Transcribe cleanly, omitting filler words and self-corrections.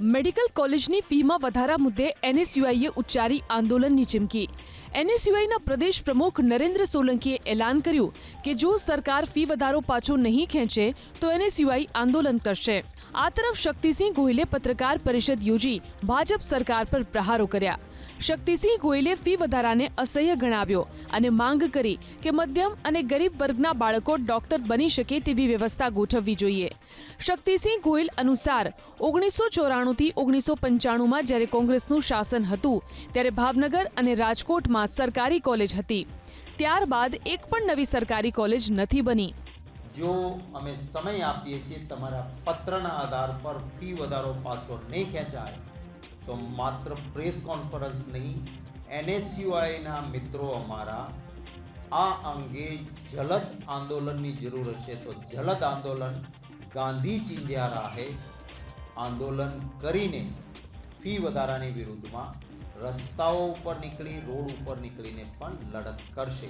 Medical કોલેજની ફીમાં વધારા મુદ્દે એનએસયુઆઈએ ઉચ્ચારી આંદોલનની ચીમકી। એનએસયુઆઈના પ્રદેશ પ્રમુખ નરેન્દ્ર સોલંકીએ એલાન કર્યું કે જો સરકાર ફી વધારો પાછો નહીં ખેંચે તો એનએસયુઆઈ આંદોલન કરશે। આ તરફ શક્તિસિંહ ગોહિલે પત્રકાર પરિષદ યોજી ભાજપ સરકાર પર પ્રહારો કર્યા। શક્તિસિંહ ગોહિલે ફી વધારાને અસહ્ય ગણાવ્યો અને માંગ કરી કે મધ્યમ અને ગરીબ વર્ગના બાળકો ડોક્ટર બની શકે તેવી વ્યવસ્થા ગોઠવવી જોઈએ। શક્તિસિંહ ગોહિલ અનુસાર 1994 થી 1995 જ્યારે કોંગ્રેસનું શાસન હતું ત્યારે ભાવનગર અને રાજકોટમાં સરકારી કોલેજ હતી। ત્યારબાદ એક પણ નવી સરકારી કોલેજ નથી બની। જો અમે સમય આપીએ છીએ તમારા પત્રના આધાર પર ફી વધારો પાછો નહીં ખેંચાય તો માત્ર પ્રેસ કોન્ફરન્સ નહીં, એનએસયુઆઈના મિત્રો અમારા આ અંગે જલદ આંદોલનની જરૂર હશે તો જલદ આંદોલન ગાંધી ચિંધ્યા રાહે આંદોલન કરીને ફી વધારાની વિરુદ્ધમાં રસ્તાઓ ઉપર નીકળી, રોડ ઉપર નીકળીને પણ લડત કરશે।